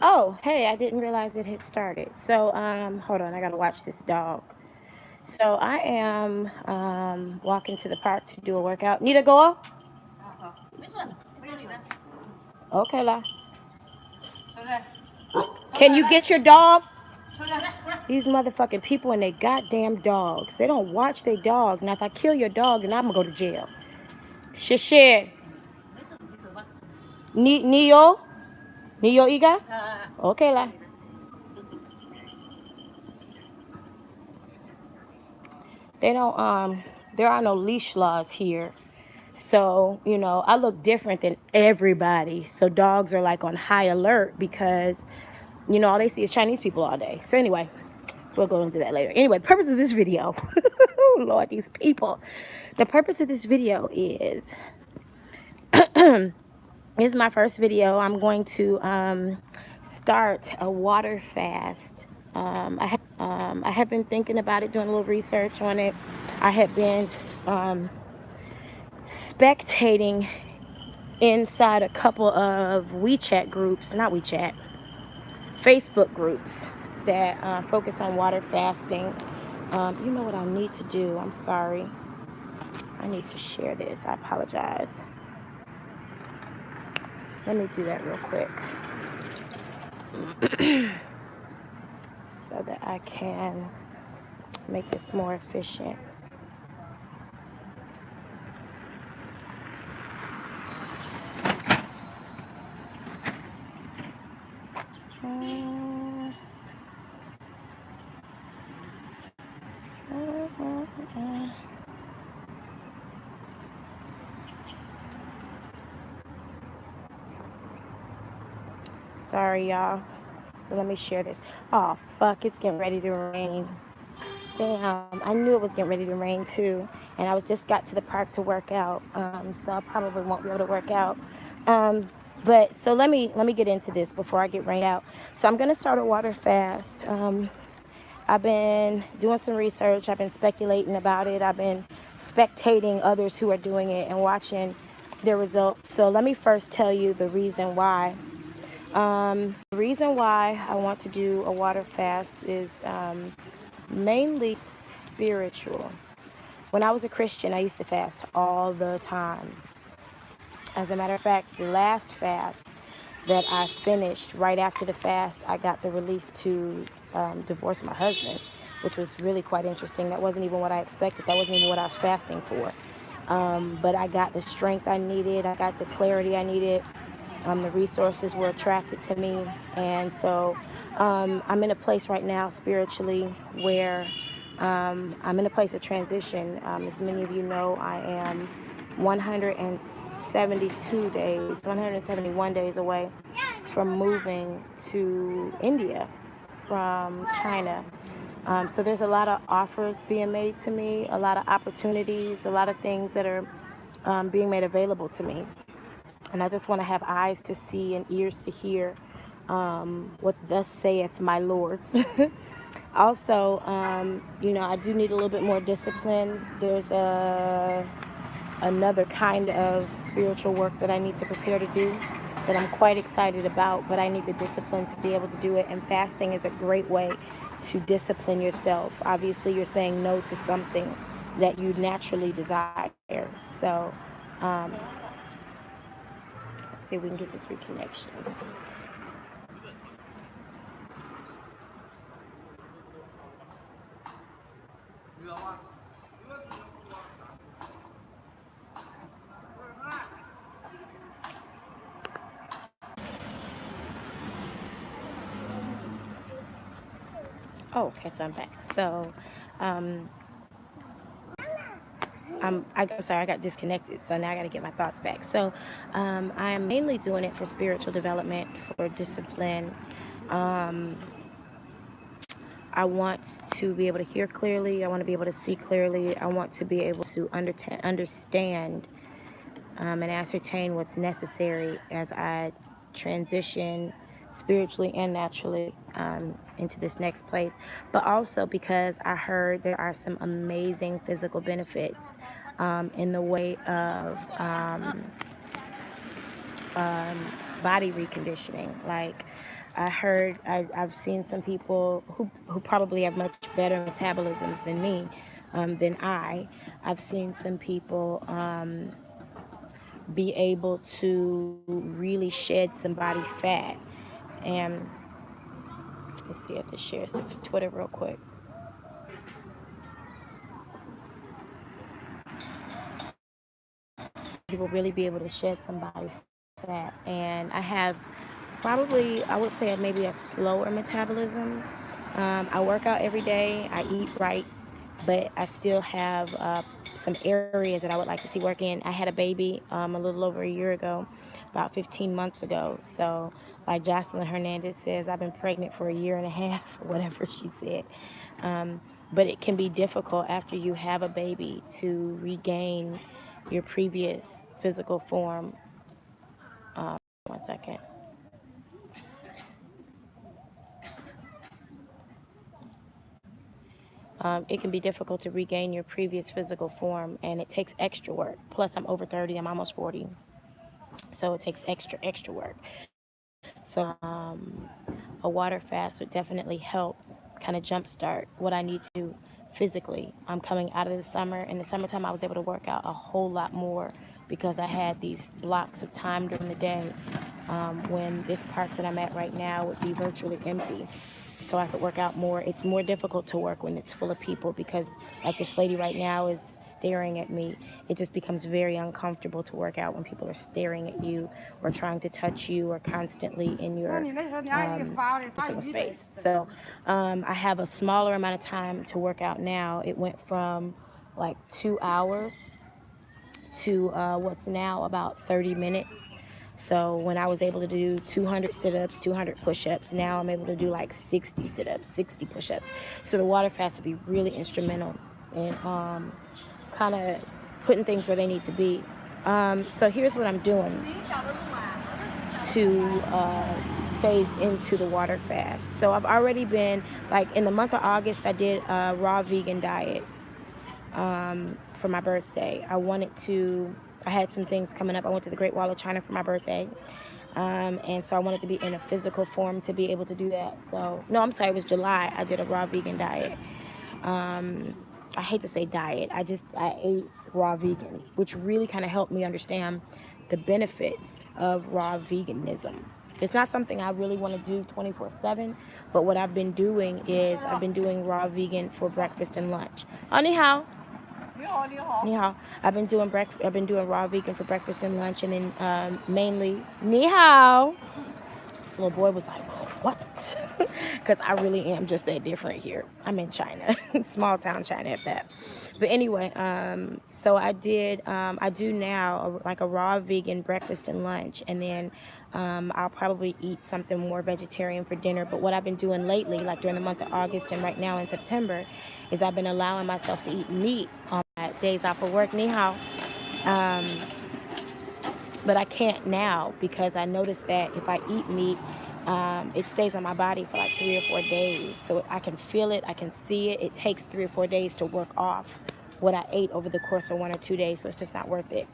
Oh, hey, I didn't realize it had started. So, hold on, I gotta watch this dog. So I am walking to the park to do a workout. Need to go up? Okay, la. Can you get your dog? These motherfucking people and they goddamn dogs. They don't watch their dogs. Now, if I kill your dog, then I'm gonna go to jail. Shit. Neo? Neo Iga? Okay, la. They don't, there are no leash laws here. So, I look different than everybody. So dogs are like on high alert because, all they see is Chinese people all day. So anyway, we'll go into that later. Anyway, the purpose of this video, oh Lord, these people. The purpose of this video is, this is my first video. I'm going to start a water fast. I have been thinking about it, doing a little research on it. I have been spectating inside a couple of WeChat groups, not WeChat, Facebook groups that focus on water fasting. You know what I need to do? I'm sorry. I need to share this. I apologize. Let me do that real quick so that I can make this more efficient. Sorry, y'all. So let me share this. Oh, fuck, it's getting ready to rain. Damn, I knew it was getting ready to rain too. And I was just got to the park to work out. So I probably won't be able to work out. But so let me get into this before I get rained out. So I'm gonna start a water fast. I've been doing some research. I've been speculating about it. I've been spectating others who are doing it and watching their results. So let me first tell you the reason why. The reason why I want to do a water fast is mainly spiritual. When I was a Christian, I used to fast all the time. As a matter of fact, the last fast that I finished, right after the fast, I got the release to divorce my husband, which was really quite interesting. That wasn't even what I expected. That wasn't even what I was fasting for. But I got the strength I needed. I got the clarity I needed. The resources were attracted to me. And so I'm in a place right now spiritually where I'm in a place of transition. As many of you know, I am 171 days away from moving to India from China. So there's a lot of offers being made to me, a lot of opportunities, a lot of things that are being made available to me. And I just want to have eyes to see and ears to hear what thus saith my Lords. Also, I do need a little bit more discipline. There's another kind of spiritual work that I need to prepare to do that I'm quite excited about, but I need the discipline to be able to do it. And fasting is a great way to discipline yourself. Obviously, you're saying no to something that you naturally desire. So, let's see if we can get this reconnection. Oh, okay, so I'm back. So, I'm sorry, I got disconnected, so now I got to get my thoughts back. So, I'm mainly doing it for spiritual development, for discipline. I want to be able to hear clearly. I want to be able to see clearly. I want to be able to understand and ascertain what's necessary as I transition spiritually and naturally into this next place. But also because I heard there are some amazing physical benefits in the way of body reconditioning. Like I've seen some people who probably have much better metabolisms than me, than I've seen some people be able to really shed some body fat. And let's see if this shares to Twitter real quick. People really be able to shed some body fat. And I have probably, I would say, maybe a slower metabolism. I work out every day, I eat right, but I still have some areas that I would like to see work in. I had a baby a little over a year ago, about 15 months ago. So, like Jocelyn Hernandez says, I've been pregnant for a year and a half, or whatever she said. But it can be difficult after you have a baby to regain your previous physical form. 1 second. It can be difficult to regain your previous physical form, and it takes extra work. Plus, I'm over 30, I'm almost 40. So it takes extra work. So a water fast would definitely help kind of jumpstart what I need to do physically. I'm coming out of the summer. In the summertime, I was able to work out a whole lot more because I had these blocks of time during the day when this park that I'm at right now would be virtually empty. So I could work out more. It's more difficult to work when it's full of people because, like this lady right now is staring at me. It just becomes very uncomfortable to work out when people are staring at you or trying to touch you or constantly in your personal space. So I have a smaller amount of time to work out now. It went from like 2 hours to what's now about 30 minutes. So when I was able to do 200 sit-ups, 200 push-ups, now I'm able to do like 60 sit-ups, 60 push-ups. So the water fast will be really instrumental in kind of putting things where they need to be. So here's what I'm doing to phase into the water fast. So I've already been, like in the month of August, I did a raw vegan diet for my birthday. I had some things coming up. I went to the Great Wall of China for my birthday. And so I wanted to be in a physical form to be able to do that. So, no, I'm sorry, it was July. I did a raw vegan diet. I hate to say diet. I ate raw vegan, which really kind of helped me understand the benefits of raw veganism. It's not something I really want to do 24/7, but what I've been doing is I've been doing raw vegan for breakfast and lunch. Oh, ni hao. Ni hao. I've been doing raw vegan for breakfast and lunch, and then mainly ni hao. This little boy was like, what? Because I really am just that different here. I'm in China, small town China at that. But anyway, so I do now like a raw vegan breakfast and lunch, and then I'll probably eat something more vegetarian for dinner. But what I've been doing lately, like during the month of August and right now in September, is I've been allowing myself to eat meat on my days off of work. Ni hao. But I can't now because I noticed that if I eat meat, it stays on my body for like 3 or 4 days. So I can feel it, I can see it. It takes 3 or 4 days to work off what I ate over the course of 1 or 2 days. So it's just not worth it.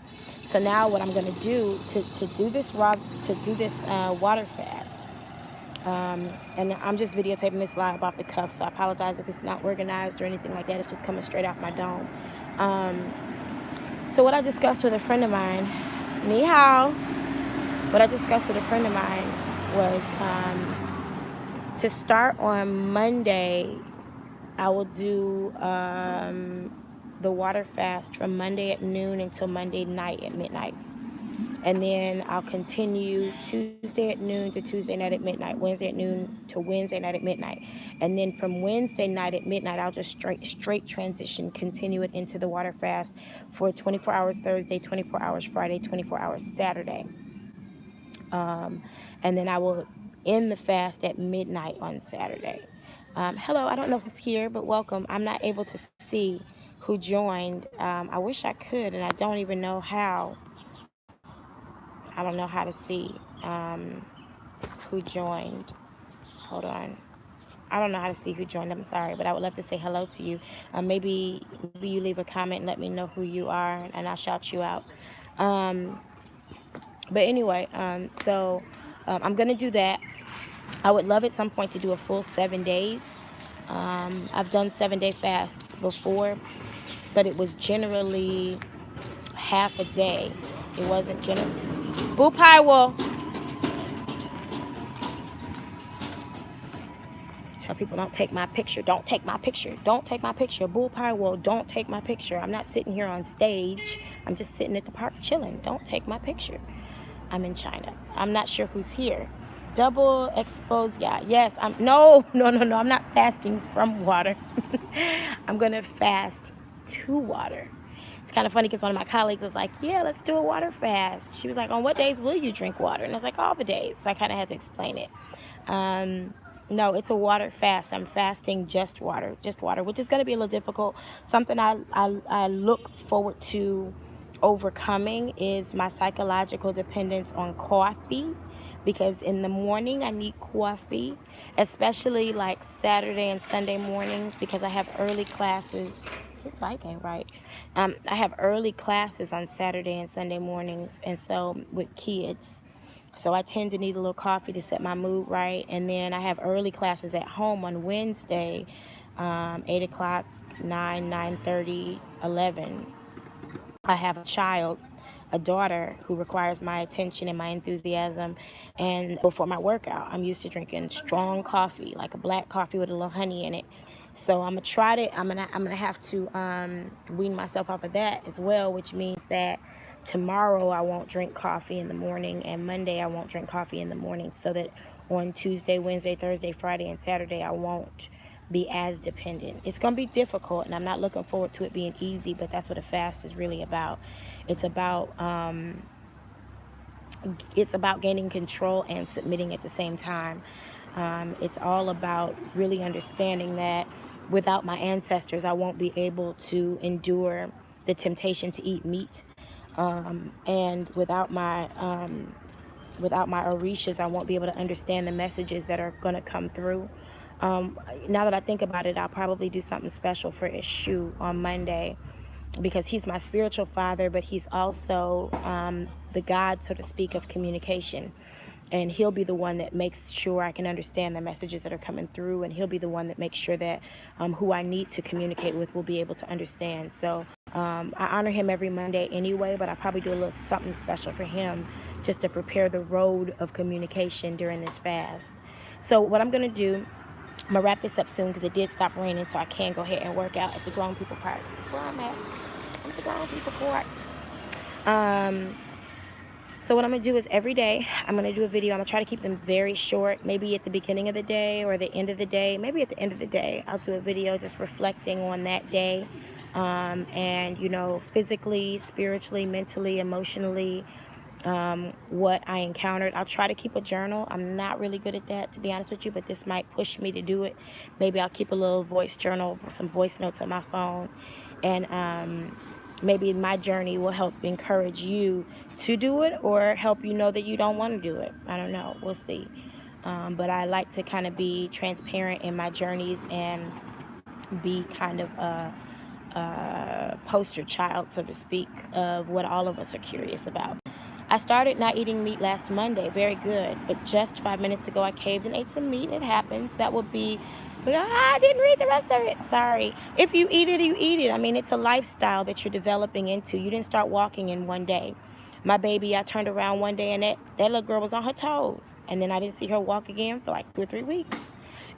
So now what I'm going to do to do this water fast, and I'm just videotaping this live off the cuff. So I apologize if it's not organized or anything like that. It's just coming straight out my dome. So what I discussed with a friend of mine, ni hao. What I discussed with a friend of mine was to start on Monday, I will do the water fast from Monday at noon until Monday night at midnight. And then I'll continue Tuesday at noon to Tuesday night at midnight, Wednesday at noon to Wednesday night at midnight. And then from Wednesday night at midnight, I'll just straight transition, continue it into the water fast for 24 hours Thursday, 24 hours Friday, 24 hours Saturday. And then I will end the fast at midnight on Saturday. Hello, I don't know if it's here, but welcome. I'm not able to see who joined. I wish I could, and I don't even know how. I don't know how to see who joined. Hold on. I don't know how to see who joined. I'm sorry, but I would love to say hello to you. Maybe you leave a comment and let me know who you are, and I'll shout you out. But anyway, so I'm going to do that. I would love at some point to do a full 7 days. I've done 7-day fasts before, but it was generally half a day. It wasn't general. Boo pie will tell people, don't take my picture. Don't take my picture. Don't take my picture. Bull pie will, don't take my picture. I'm not sitting here on stage. I'm just sitting at the park chilling. Don't take my picture. I'm in China. I'm not sure who's here. Double expose, yeah. Yes, no. I'm not fasting from water. I'm gonna fast to water. It's kind of funny because one of my colleagues was like, yeah, let's do a water fast. She was like, on what days will you drink water? And I was like, all the days. So I kind of had to explain it. No, it's a water fast. I'm fasting just water, which is going to be a little difficult. Something I look forward to overcoming is my psychological dependence on coffee, because in the morning I need coffee, especially like Saturday and Sunday mornings, because I have early classes. This bike ain't right. I have early classes on Saturday and Sunday mornings, and so with kids. So I tend to need a little coffee to set my mood right. And then I have early classes at home on Wednesday, 8 o'clock, 9, 9:30, 11. I have a daughter who requires my attention and my enthusiasm. And before my workout, I'm used to drinking strong coffee, like a black coffee with a little honey in it. So I'm gonna try to. I'm gonna have to wean myself off of that as well, which means that tomorrow I won't drink coffee in the morning, and Monday I won't drink coffee in the morning, so that on Tuesday, Wednesday, Thursday, Friday, and Saturday I won't be as dependent. It's going to be difficult, and I'm not looking forward to it being easy, but that's what a fast is really about. It's about gaining control and submitting at the same time. It's all about really understanding that without my ancestors, I won't be able to endure the temptation to eat meat. And without my orishas, I won't be able to understand the messages that are going to come through. Now that I think about it, I'll probably do something special for Ishu on Monday, because he's my spiritual father, but he's also the God, so to speak, of communication. And he'll be the one that makes sure I can understand the messages that are coming through, and he'll be the one that makes sure that who I need to communicate with will be able to understand. So I honor him every Monday anyway, but I probably do a little something special for him just to prepare the road of communication during this fast. So what I'm going to do, I'm going to wrap this up soon because it did stop raining, so I can go ahead and work out at the grown people park. That's where I'm at. I'm at the grown people park. So what I'm going to do is every day, I'm going to do a video. I'm going to try to keep them very short, maybe at the beginning of the day or the end of the day. Maybe at the end of the day, I'll do a video just reflecting on that day. And, physically, spiritually, mentally, emotionally, what I encountered. I'll try to keep a journal. I'm not really good at that, to be honest with you, but this might push me to do it. Maybe I'll keep a little voice journal, some voice notes on my phone, and maybe my journey will help encourage you to do it, or help you know that you don't want to do it. I don't know. We'll see. But I like to kind of be transparent in my journeys and be kind of a poster child, so to speak, of what all of us are curious about. I started not eating meat last Monday. Very good. But just 5 minutes ago, I caved and ate some meat. It happens. That would be... I didn't read the rest of it. Sorry. If you eat it, you eat it. I mean, it's a lifestyle that you're developing into. You didn't start walking in one day. My baby, I turned around one day and that little girl was on her toes. And then I didn't see her walk again for like 2 or 3 weeks.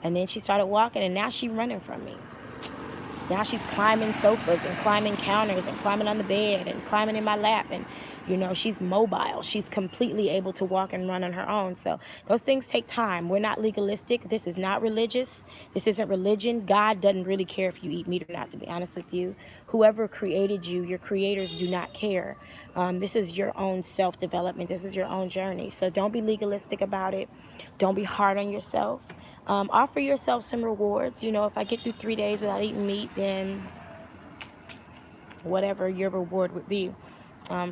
And then she started walking, and now she's running from me. Now she's climbing sofas and climbing counters and climbing on the bed and climbing in my lap. And, she's mobile. She's completely able to walk and run on her own. So those things take time. We're not legalistic. This is not religious. This isn't religion. God doesn't really care if you eat meat or not, to be honest with you. Whoever created you, your creators do not care. This is your own self-development. This is your own journey. So don't be legalistic about it. Don't be hard on yourself. Offer yourself some rewards. If I get through 3 days without eating meat, then whatever your reward would be.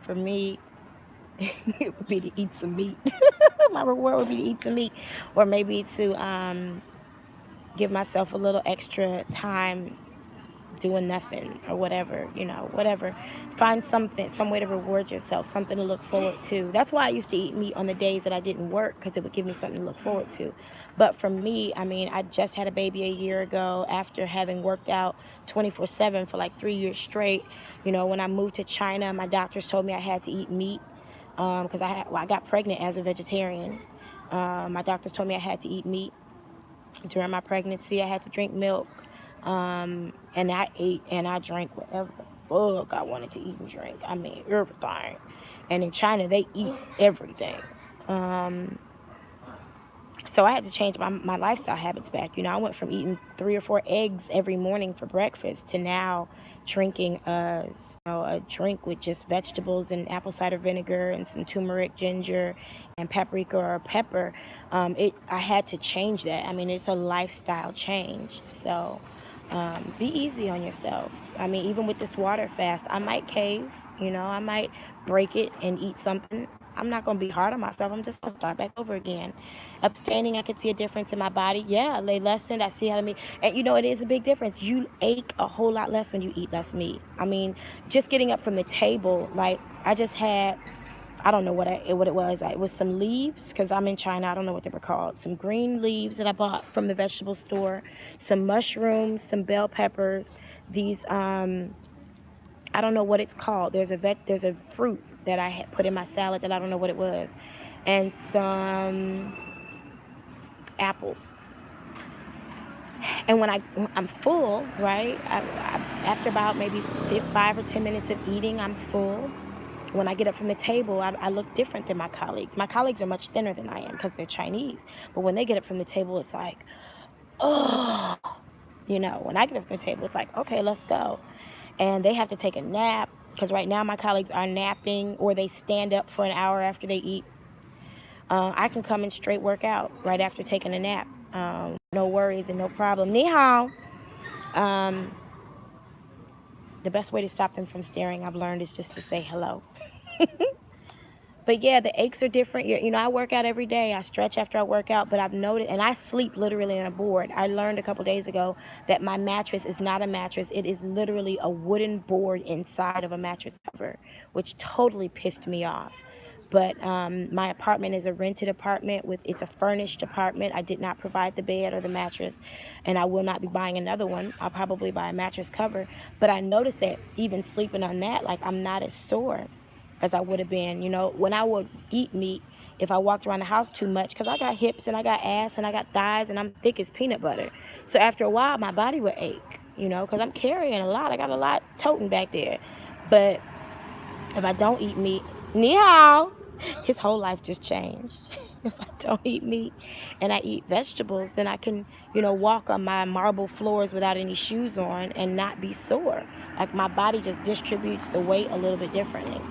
For me, it would be to eat some meat. My reward would be to eat some meat, or maybe to give myself a little extra time doing nothing or whatever, whatever. Find something, some way to reward yourself, something to look forward to. That's why I used to eat meat on the days that I didn't work, because it would give me something to look forward to. But for me, I mean, I just had a baby a year ago after having worked out 24/7 for like 3 years straight. When I moved to China, my doctors told me I had to eat meat because I got pregnant as a vegetarian. My doctors told me I had to eat meat during my pregnancy. I had to drink milk. And I ate and I drank whatever the fuck I wanted to eat and drink. I mean, everything. And in China, they eat everything. So I had to change my lifestyle habits back. I went from eating 3 or 4 eggs every morning for breakfast to now drinking a drink with just vegetables and apple cider vinegar and some turmeric, ginger, and paprika or pepper. I had to change that. I mean, it's a lifestyle change. So be easy on yourself. I mean, even with this water fast, I might cave. I might break it and eat something. I'm not going to be hard on myself. I'm just going to start back over again. Abstaining, I could see a difference in my body. Yeah, they lessened. I see how meat. And it is a big difference. You ache a whole lot less when you eat less meat. I mean, just getting up from the table, like I just had, I don't know what it was. It was some leaves, because I'm in China. I don't know what they were called. Some green leaves that I bought from the vegetable store. Some mushrooms, some bell peppers. These, I don't know what it's called. There's a fruit that I had put in my salad that I don't know what it was. And some apples. And when I'm full, right? After about maybe 5 or 10 minutes of eating, I'm full. When I get up from the table, I look different than my colleagues. My colleagues are much thinner than I am because they're Chinese. But when they get up from the table, it's like, oh, when I get up from the table, it's like, okay, let's go. And they have to take a nap, because right now my colleagues are napping, or they stand up for an hour after they eat. I can come and straight work out right after taking a nap. No worries and no problem. Ni hao. The best way to stop them from staring, I've learned, is just to say hello. But yeah, the aches are different. I work out every day. I stretch after I work out, but I've noticed, and I sleep literally on a board. I learned a couple days ago that my mattress is not a mattress. It is literally a wooden board inside of a mattress cover, which totally pissed me off. But my apartment is a rented apartment. It's a furnished apartment. I did not provide the bed or the mattress, and I will not be buying another one. I'll probably buy a mattress cover. But I noticed that even sleeping on that, like, I'm not as sore as I would have been. When I would eat meat, if I walked around the house too much, because I got hips and I got ass and I got thighs and I'm thick as peanut butter. So after a while, my body would ache, because I'm carrying a lot. I got a lot toting back there. But if I don't eat meat, ni hao, his whole life just changed. If I don't eat meat and I eat vegetables, then I can, walk on my marble floors without any shoes on and not be sore. Like, my body just distributes the weight a little bit differently.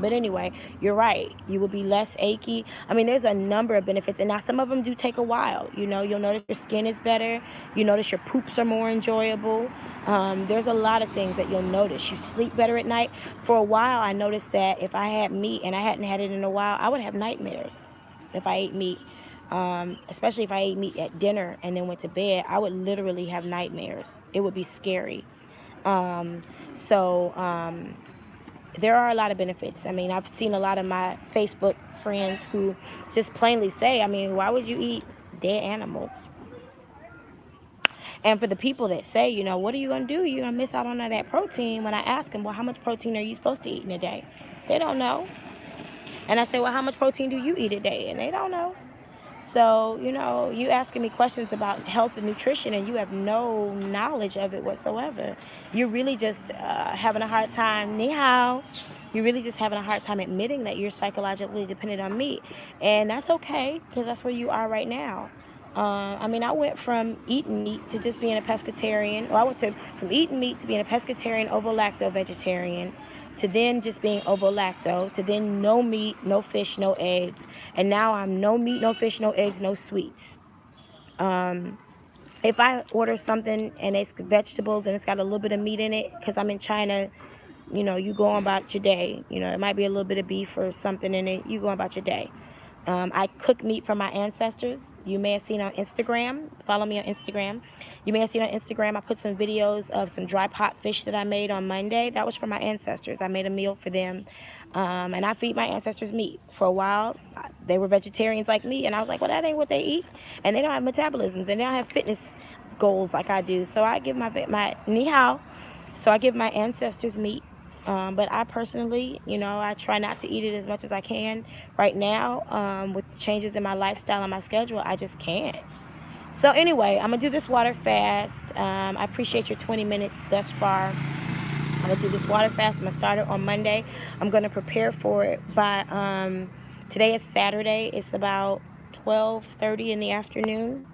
But anyway, you're right. You will be less achy. I mean, there's a number of benefits. And now some of them do take a while. You'll notice your skin is better. You notice your poops are more enjoyable. There's a lot of things that you'll notice. You sleep better at night. For a while, I noticed that if I had meat and I hadn't had it in a while, I would have nightmares if I ate meat. Especially if I ate meat at dinner and then went to bed, I would literally have nightmares. It would be scary. There are a lot of benefits. I mean, I've seen a lot of my Facebook friends who just plainly say, I mean, why would you eat dead animals? And for the people that say, what are you going to do? You're going to miss out on all that protein. When I ask them, well, how much protein are you supposed to eat in a day? They don't know. And I say, well, how much protein do you eat a day? And they don't know. So, you asking me questions about health and nutrition and you have no knowledge of it whatsoever. You're really just having a hard time, ni hao. You're really just having a hard time admitting that you're psychologically dependent on meat. And that's okay, because that's where you are right now. I mean, I went from eating meat to just being a pescatarian. Well, I went from eating meat to being a pescatarian, ovo-lacto vegetarian, to then just being ovo-lacto, to then no meat, no fish, no eggs. And now I'm no meat, no fish, no eggs, no sweets. If I order something and it's vegetables and it's got a little bit of meat in it, because I'm in China, you go on about your day. It might be a little bit of beef or something in it. You go on about your day. I cook meat from my ancestors. You may have seen on Instagram. Follow me on Instagram. You may have seen on Instagram, I put some videos of some dry pot fish that I made on Monday. That was from my ancestors. I made a meal for them. And I feed my ancestors meat. For a while, they were vegetarians like me. And I was like, well, that ain't what they eat. And they don't have metabolisms. And they don't have fitness goals like I do. So I give my ni hao. So I give my ancestors meat. But I personally, I try not to eat it as much as I can. Right now, with changes in my lifestyle and my schedule, I just can't. So anyway, I'm going to do this water fast. I appreciate your 20 minutes thus far. I'm going to do this water fast. I'm going to start it on Monday. I'm going to prepare for it by, today is Saturday. It's about 12:30 in the afternoon.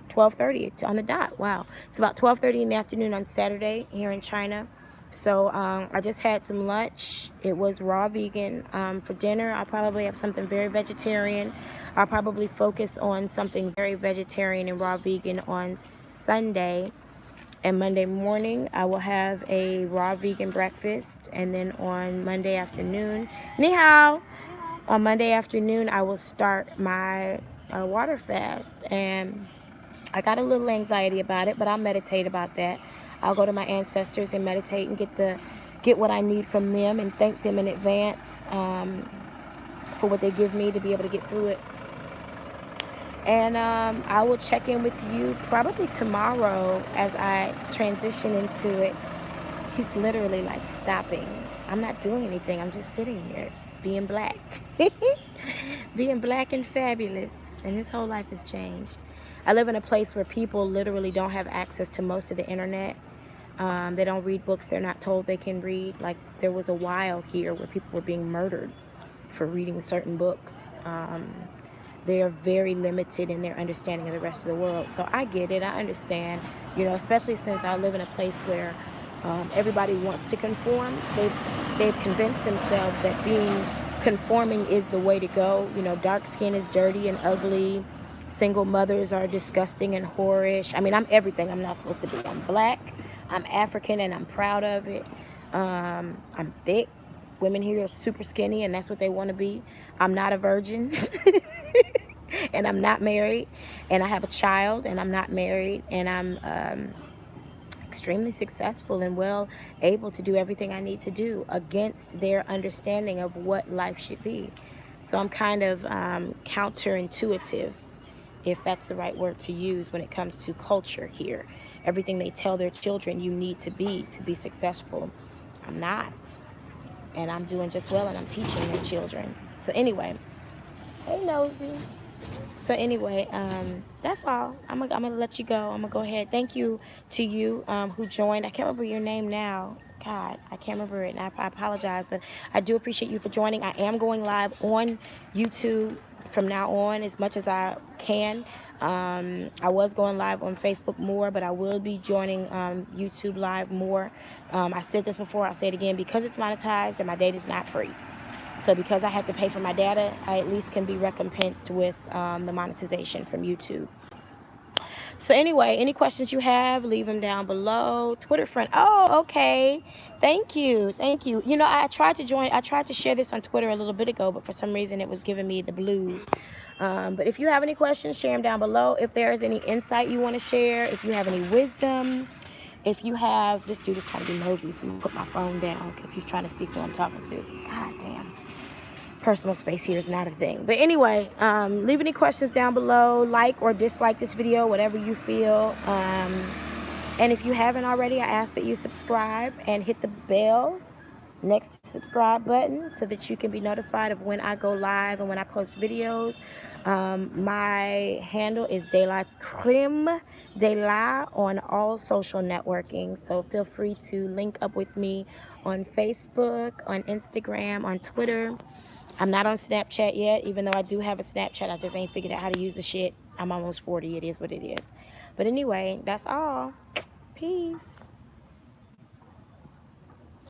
12:30 on the dot. Wow. It's about 12:30 in the afternoon on Saturday here in China. So I just had some lunch. It was raw vegan. For dinner, I'll probably have something very vegetarian. I'll probably focus on something very vegetarian and raw vegan on Sunday. And Monday morning, I will have a raw vegan breakfast. And then on Monday afternoon, ni hao. On Monday afternoon, I will start my water fast. And I got a little anxiety about it, but I'll meditate about that. I'll go to my ancestors and meditate and get what I need from them and thank them in advance for what they give me to be able to get through it. And I will check in with you probably tomorrow as I transition into it. He's literally like stopping. I'm not doing anything. I'm just sitting here being black. Being black and fabulous. And his whole life has changed. I live in a place where people literally don't have access to most of the internet. They don't read books they're not told they can read. Like there was a while here where people were being murdered for reading certain books. They are very limited in their understanding of the rest of the world. So I get it. I understand, especially since I live in a place where everybody wants to conform. They've convinced themselves that being conforming is the way to go. Dark skin is dirty and ugly. Single mothers are disgusting and whorish. I mean, I'm everything I'm not supposed to be. I'm black, I'm African, and I'm proud of it. I'm thick. Women here are super skinny, and that's what they want to be. I'm not a virgin, and I'm not married, and I have a child, and I'm not married, and I'm extremely successful and well able to do everything I need to do against their understanding of what life should be. So I'm kind of counterintuitive, if that's the right word to use, when it comes to culture here. Everything they tell their children you need to be successful. I'm not. And I'm doing just well, and I'm teaching their children. So anyway, hey Nosy. So anyway, that's all. I'm gonna let you go. I'm gonna go ahead. Thank you to you who joined. I can't remember your name now. God, I can't remember it, and I apologize, but I do appreciate you for joining. I am going live on YouTube from now on as much as I can. I was going live on Facebook more, but I will be joining YouTube live more. I said this before, I'll say it again, because it's monetized and my data is not free. So because I have to pay for my data, I at least can be recompensed with the monetization from YouTube. So anyway, any questions you have, leave them down below. Twitter friend. Oh, okay. Thank you. Thank you. I tried to share this on Twitter a little bit ago, but for some reason it was giving me the blues. But if you have any questions, share them down below. If there is any insight you want to share, if you have any wisdom, if you have, this dude is trying to be nosy, so I'm going to put my phone down because he's trying to see who I'm talking to. God damn. Personal space here is not a thing. But anyway, leave any questions down below. Like or dislike this video, whatever you feel. And if you haven't already, I ask that you subscribe and hit the bell next to the subscribe button so that you can be notified of when I go live and when I post videos. My handle is DelaCremeDela on all social networking. So feel free to link up with me on Facebook, on Instagram, on Twitter. I'm not on Snapchat yet, even though I do have a Snapchat. I just ain't figured out how to use the shit. I'm almost 40. It is what it is. But anyway, that's all. Peace.